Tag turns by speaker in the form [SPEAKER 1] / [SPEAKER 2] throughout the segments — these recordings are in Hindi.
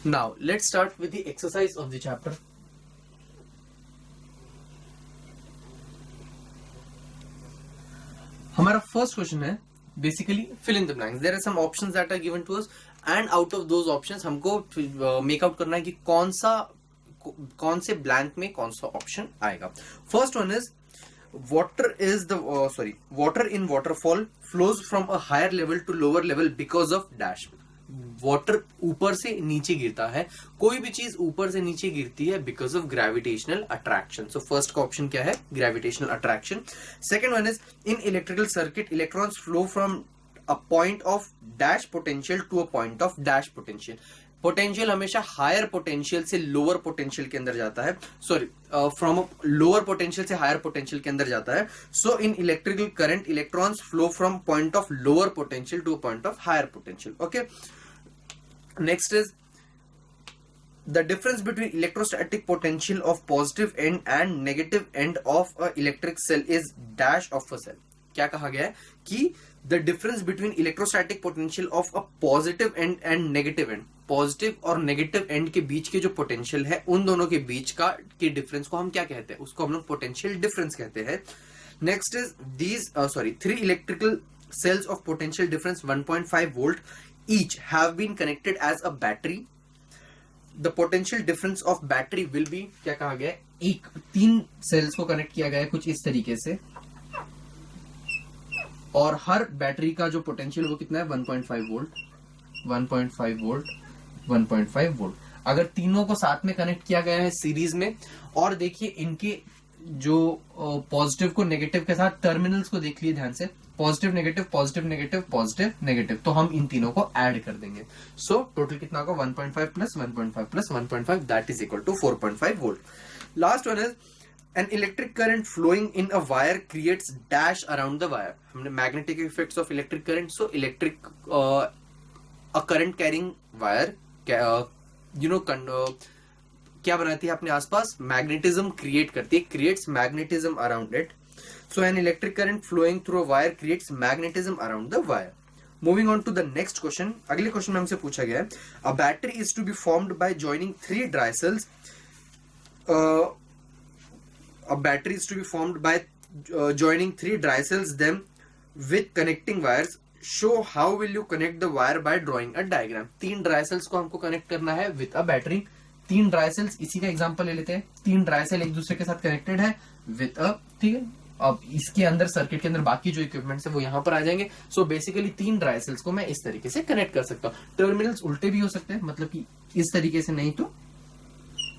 [SPEAKER 1] Now let's start with the exercise of the chapter. हमारा फर्स्ट क्वेश्चन है basically fill in the blanks. There are some options that are given to us and out of those options हमको मेक आउट करना है कि कौन से ब्लैंक में कौन सा ऑप्शन आएगा. First one is water in waterfall flows from a higher level to lower level because of dash. Water ऊपर से नीचे गिरता है, कोई भी चीज ऊपर से नीचे गिरती है because of gravitational attraction. So first का ऑप्शन क्या है? Gravitational attraction. Second one is in electrical circuit electrons flow from a point of dash potential to a point of dash potential. Potential हमेशा हायर पोटेंशियल से लोअर पोटेंशियल के अंदर जाता है, सॉरी फ्रॉम लोअर पोटेंशियल से हायर पोटेंशियल के अंदर जाता है. So in electrical current electrons flow from point of lower potential two point of higher potential. Okay, next is the difference between electrostatic potential of positive end and negative end of a electric cell is dash of a cell. क्या कहा गया है कि the difference between electrostatic potential of a positive end and negative end, positive और नेगेटिव एंड के बीच के जो पोटेंशियल है उन दोनों के बीच का के डिफरेंस को हम क्या कहते हैं? उसको हम लोग पोटेंशियल डिफरेंस कहते हैं. Next is these three electrical cells of potential difference 1.5 volt each have been connected as a battery. The potential difference of battery will be, क्या कहा गया है? एक तीन सेल्स को कनेक्ट किया गया है कुछ इस तरीके से और हर बैटरी का जो पोटेंशियल वो कितना है? 1.5 वोल्ट, 1.5 वोल्ट, 1.5 वोल्ट. अगर तीनों को साथ में कनेक्ट किया गया है सीरीज में और देखिए इनके जो पॉजिटिव को नेगेटिव के साथ टर्मिनल्स को देख लिए ध्यान से, positive negative positive negative positive negative, तो हम इन तीनों को ऐड कर देंगे. सो टोटल कितना होगा? 1.5 plus 1.5 plus 1.5 that is equal to 4.5 volt. Last one is an electric current flowing in a wire creates dash around the wire. हमने magnetic effects of electric current. So electric a current carrying wire क्या बनाती है अपने आसपास? मैग्नेटिज्म क्रिएट करती है, creates magnetism around it. So an electric current flowing through a wire creates magnetism around the wire. Moving on to the next question. अगले क्वेश्चन में हमसे पूछा गया है a battery is to be formed by joining three dry cells. A battery is to be formed by joining three dry cells them with connecting wires. Show how will you connect the wire by drawing a diagram. तीन ड्राई सेल्स को हमको कनेक्ट करना है विद अ बैटरी. तीन ड्राई सेल्स, इसी का एग्जांपल ले लेते हैं. तीन ड्राई सेल एक दूसरे के साथ कनेक्टेड है विद अ, ठीक है. अब इसके अंदर सर्किट के अंदर बाकी जो इक्विपमेंट्स है वो यहाँ पर आ जाएंगे. सो बेसिकली तीन ड्राई सेल्स को मैं इस तरीके से कनेक्ट कर सकता हूँ. टर्मिनल्स उल्टे भी हो सकते हैं, मतलब कि इस तरीके से नहीं तो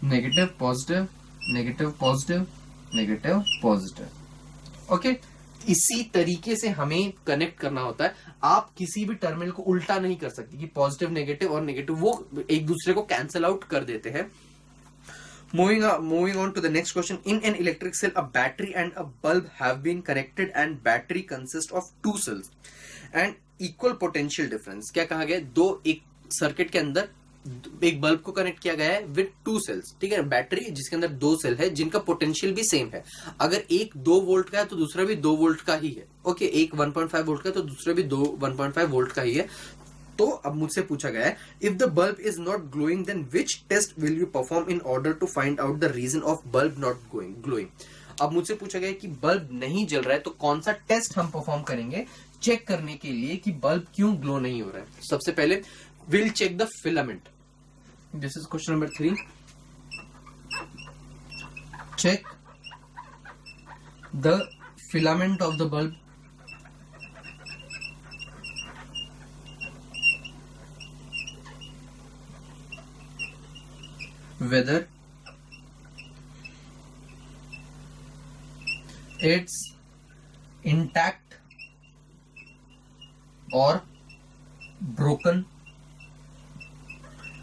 [SPEAKER 1] negative positive negative positive negative positive. Okay, इसी तरीके से हमें कनेक्ट करना होता है. आप किसी भी टर्मिनल को उल्टा नहीं कर सकते कि पॉजिटिव नेगेटिव और नेगेटिव वो एक दूसरे को कैंसिल आउट कर देते हैं. Moving on to the next question. In an electric cell, a battery and a bulb have been connected and battery consists of two cells and equal potential difference. क्या कहा गया? दो एक सर्किट के अंदर एक बल्ब को कनेक्ट किया गया है विद टू सेल्स, ठीक है. बैटरी जिसके अंदर दो सेल है जिनका पोटेंशियल भी सेम है. अगर एक 2 वोल्ट का है तो दूसरा भी 2 वोल्ट का ही है. ओके, एक 1.5 वोल्ट का है तो दूसरा भी 1.5 वोल्ट का ही है. तो अब मुझसे पूछा गया है if the bulb is not glowing then which test will you perform in order to find out the reason of bulb not glowing. अब मुझसे पूछा गया है कि बल्ब नहीं जल रहा है तो कौन सा टेस्ट हम परफॉर्म करेंगे चेक करने के लिए कि बल्ब क्यों ग्लो नहीं हो रहा है. सबसे पहले will check the filament. This is question number 3. Check the filament of the bulb. Whether it's intact or broken.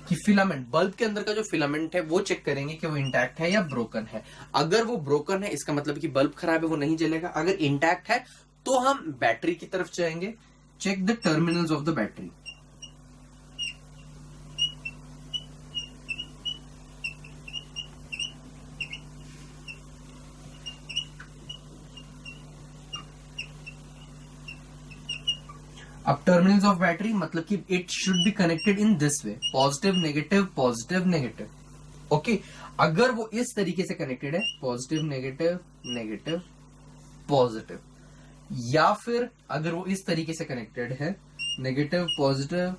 [SPEAKER 1] कि फिलामेंट, बल्ब के अंदर का जो फिलामेंट है वो चेक करेंगे कि वो इंटैक्ट है या ब्रोकन है. अगर वो ब्रोकन है इसका मतलब कि बल्ब खराब है, वो नहीं जलेगा. अगर इंटैक्ट है तो हम बैटरी की तरफ जाएंगे. Check the terminals of the battery. अब टर्मिनल्स ऑफ बैटरी मतलब कि it should be connected in this way, positive negative positive negative. Okay, अगर वो इस तरीके से कनेक्टेड है, पॉजिटिव नेगेटिव नेगेटिव पॉजिटिव, या फिर अगर वो इस तरीके से कनेक्टेड है, नेगेटिव पॉजिटिव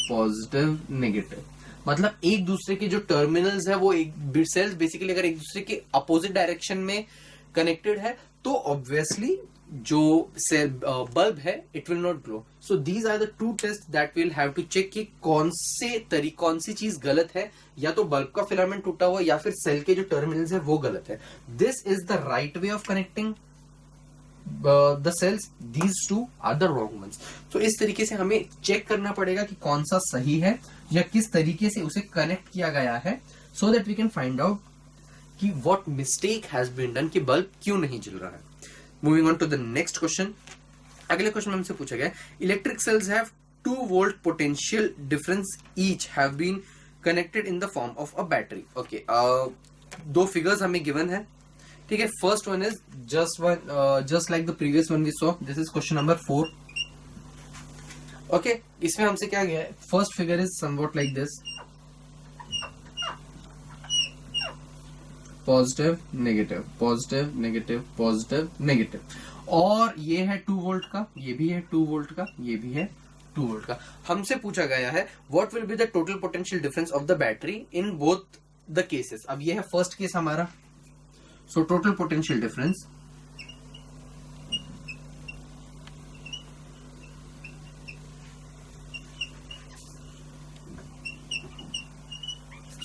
[SPEAKER 1] पॉजिटिव नेगेटिव, मतलब एक दूसरे के जो टर्मिनल्स है वो एक सेल्स बेसिकली अगर एक दूसरे के अपोजिट डायरेक्शन में कनेक्टेड है तो ऑब्वियसली जो बल्ब है it will not glow. So these are the two test that will have to check कि कौन सी चीज गलत है, या तो बल्ब का फिलामेंट टूटा हुआ या फिर सेल के जो टर्मिनल्स है वो गलत है. This is the right way of connecting the cells, these two are the wrong ones. तो इस तरीके से हमें चेक करना पड़ेगा कि कौन सा सही है या किस तरीके से उसे कनेक्ट किया गया है, so that we can find out कि what mistake has been done, कि बल्ब क्यों नहीं जल रहा है. Moving on to the next question. अगले क्वेश्चन में हमसे पूछा गया electric cells have 2 volt potential difference each have been connected in the form of a battery. Okay, दो फिगर्स हमें गिवन है. ठीक है, first one is just like the previous one we saw. This is question number 4. Okay, इसमें हमसे क्या गया है, first figure is somewhat like this, positive negative positive negative positive negative, और ये है 2 वोल्ट का, ये भी है 2 वोल्ट का, ये भी है 2 वोल्ट का. हमसे पूछा गया है what will be the total potential difference of the battery in both the cases. अब ये है फर्स्ट केस हमारा. So total potential difference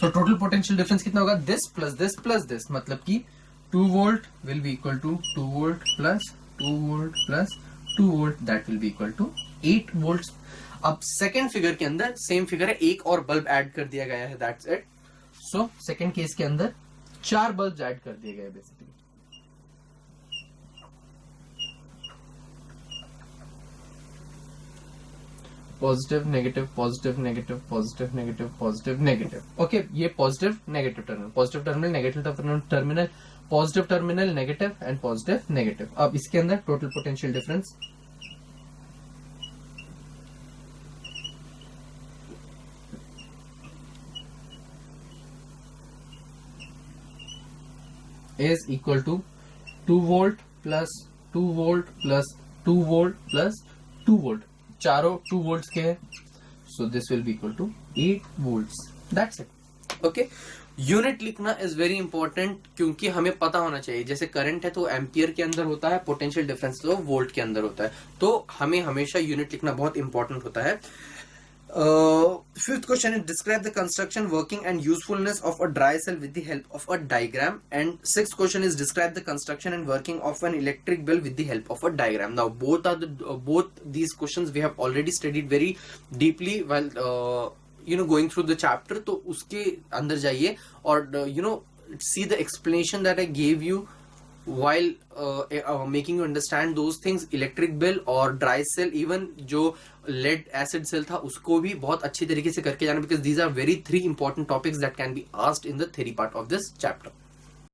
[SPEAKER 1] total potential difference कितना होगा, दिस प्लस दिस, मतलब कि 2 volt will be equal to 2 volt plus 2 volt plus 2 volt, that will be equal to 8 volt. अब सेकेंड फिगर के अंदर सेम फिगर है, एक और बल्ब ऐड कर दिया गया है, that's it. So second case के अंदर 4 बल्ब ऐड कर दिए गए basically. Positive negative positive negative positive negative positive negative. Okay, ये positive negative terminal negative terminal, positive terminal negative and positive negative. अब इसके अंदर total potential difference is equal to 2 volt plus 2 volt plus 2 volt plus 2 volt. चारों 2 वोल्ट्स के हैं, so this will be equal to 8 volts. That's it. Okay, unit लिखना इज वेरी इंपॉर्टेंट क्योंकि हमें पता होना चाहिए. जैसे करंट है तो एम्पियर के अंदर होता है, पोटेंशियल डिफरेंस तो वोल्ट के अंदर होता है, तो हमें हमेशा यूनिट लिखना बहुत इंपॉर्टेंट होता है. Fifth question is describe the construction, working and usefulness of a dry cell with the help of a diagram. And sixth question is describe the construction and working of an electric bell with the help of a diagram. Now both these questions we have already studied very deeply while going through the chapter. तो उसके अंदर जाइए और see the explanation that I gave you while making you understand those things. Electric bell और ड्राई सेल, इवन जो लेड एसिड सेल था उसको भी बहुत अच्छी तरीके से करके जाना, because these are very 3 important topics that can be asked in the theory part of this chapter.